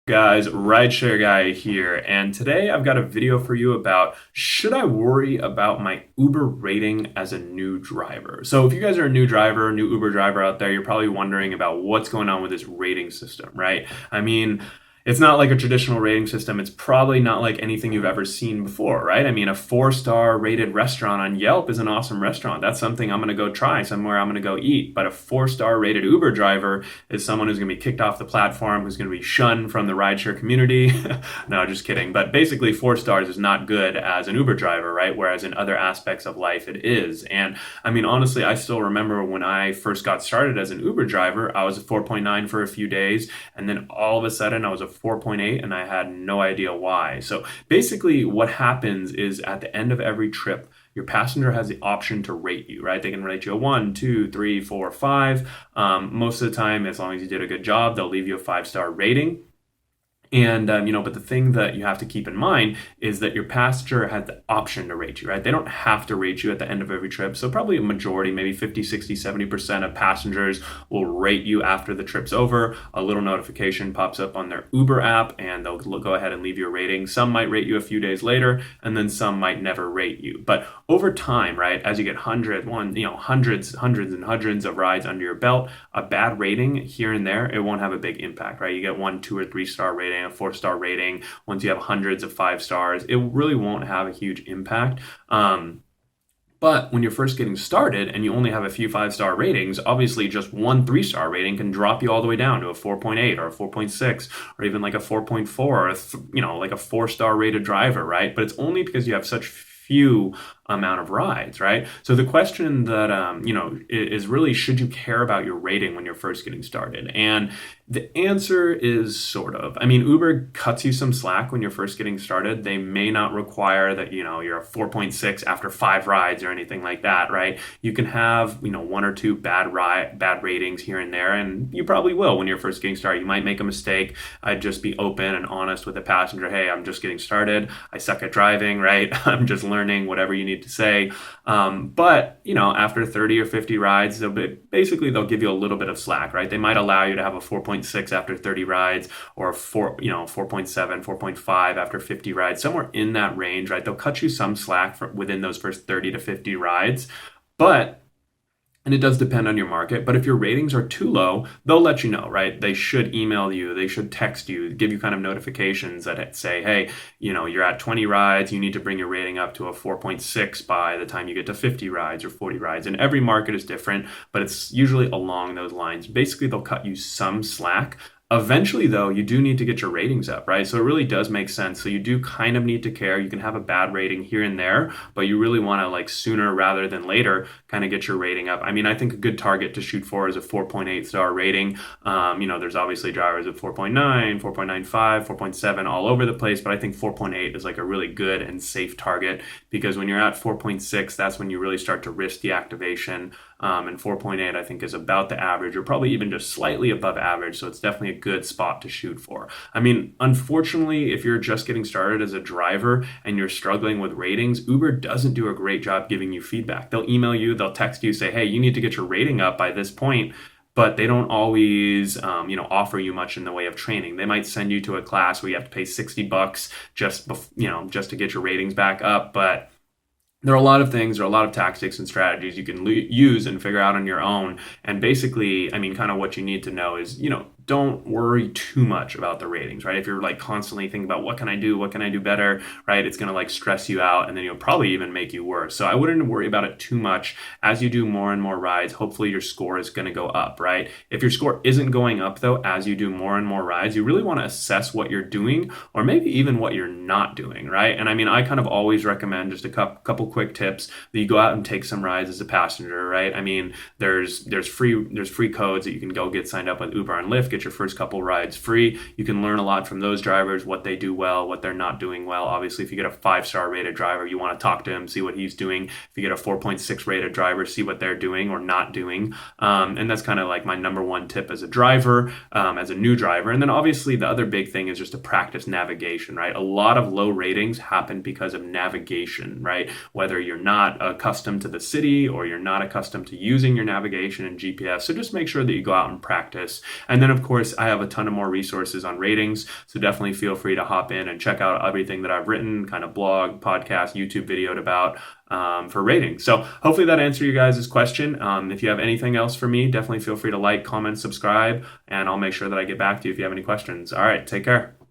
Guys, Rideshare guy here, and today I've got a video for you about should I worry about my Uber rating as a new driver? So if you guys are a new driver, new Uber driver out there, you're probably wondering about what's going on with this rating system, right? It's not like a traditional rating system. It's probably not like anything you've ever seen before, right? A 4-star rated restaurant on Yelp is an awesome restaurant. That's something I'm going to go try, somewhere I'm going to go eat. But a 4-star rated Uber driver is someone who's going to be kicked off the platform, who's going to be shunned from the rideshare community. No, just kidding. But basically, 4 stars is not good as an Uber driver, right? Whereas in other aspects of life, it is. And honestly, I still remember when I first got started as an Uber driver, I was a 4.9 for a few days. And then all of a sudden, I was a 4.8 and I had no idea why. So basically what happens is at the end of every trip, your passenger has the option to rate you, right? They can rate you a 1, 2, 3, 4, 5. Most of the time, as long as you did a good job, they'll leave you a 5-star rating. And, but the thing that you have to keep in mind is that your passenger has the option to rate you, right? They don't have to rate you at the end of every trip. So probably a majority, maybe 50, 60, 70% of passengers will rate you after the trip's over. A little notification pops up on their Uber app and they'll go ahead and leave you a rating. Some might rate you a few days later, and then some might never rate you. But over time, right, as you get hundreds and hundreds of rides under your belt, a bad rating here and there, it won't have a big impact, right? You get 1, 2, or 3-star rating, a 4-star rating. Once you have hundreds of 5 stars, it really won't have a huge impact. But when you're first getting started and you only have a few 5-star ratings, obviously just one 3-star rating can drop you all the way down to a 4.8 or a 4.6 or even like a 4.4 or like a 4-star rated driver, right? But it's only because you have such few amount of rides, right? So the question that is really, should you care about your rating when you're first getting started? And the answer is sort of. Uber cuts you some slack when you're first getting started. They may not require that you're a 4.6 after 5 rides or anything like that, right? You can have 1 or 2 bad ratings here and there, and you probably will when you're first getting started. You might make a mistake. I'd just be open and honest with the passenger. Hey, I'm just getting started. I suck at driving, right? I'm just learning, whatever you need to say. But after 30 or 50 rides, they'll give you a little bit of slack, right? They might allow you to have a 4.6 after 30 rides, or a 4.7, 4.5 after 50 rides, somewhere in that range, right? They'll cut you some slack within those first 30 to 50 rides, and it does depend on your market, but if your ratings are too low, they'll let you know, right? They should email you, they should text you, give you kind of notifications that say, hey, you're at 20 rides, you need to bring your rating up to a 4.6 by the time you get to 50 rides or 40 rides. And every market is different, but it's usually along those lines. Basically, they'll cut you some slack. Eventually, though, you do need to get your ratings up, right? So it really does make sense. So you do kind of need to care. You can have a bad rating here and there, but you really want to, sooner rather than later, kind of get your rating up. I think a good target to shoot for is a 4.8 star rating. There's obviously drivers at 4.9, 4.95, 4.7 all over the place, but I think 4.8 is a really good and safe target, because when you're at 4.6, that's when you really start to risk deactivation. And 4.8, I think, is about the average, or probably even just slightly above average. So it's definitely a good spot to shoot for. Unfortunately, if you're just getting started as a driver and you're struggling with ratings, Uber doesn't do a great job giving you feedback. They'll email you, they'll text you, say, hey, you need to get your rating up by this point. But they don't always, offer you much in the way of training. They might send you to a class where you have to pay $60 just to get your ratings back up. But there are a lot of things, there are a lot of tactics and strategies you can use and figure out on your own. And basically, kind of what you need to know is, don't worry too much about the ratings, right? If you're constantly thinking about what can I do better, right? It's going to stress you out, and then you'll probably even make you worse. So I wouldn't worry about it too much. As you do more and more rides, hopefully your score is going to go up, right? If your score isn't going up though, as you do more and more rides, you really want to assess what you're doing, or maybe even what you're not doing, right? And I kind of always recommend just a couple quick tips that you go out and take some rides as a passenger, right? There's free codes that you can go get signed up with Uber and Lyft, get your first couple rides free. You can learn a lot from those drivers, what they do well, what they're not doing well. Obviously, if you get a 5-star rated driver, you want to talk to him, see what he's doing. If you get a 4.6 rated driver, see what they're doing or not doing. And that's kind of my number one tip as a driver, as a new driver. And then obviously the other big thing is just to practice navigation, right? A lot of low ratings happen because of navigation, right? Whether you're not accustomed to the city or you're not accustomed to using your navigation and GPS. So just make sure that you go out and practice. And then of of course, I have a ton of more resources on ratings, so definitely feel free to hop in and check out everything that I've written, kind of blog, podcast, YouTube videoed about for ratings. So hopefully that answered you guys' question. If you have anything else for me, definitely feel free to like, comment, subscribe, and I'll make sure that I get back to you if you have any questions. All right, take care.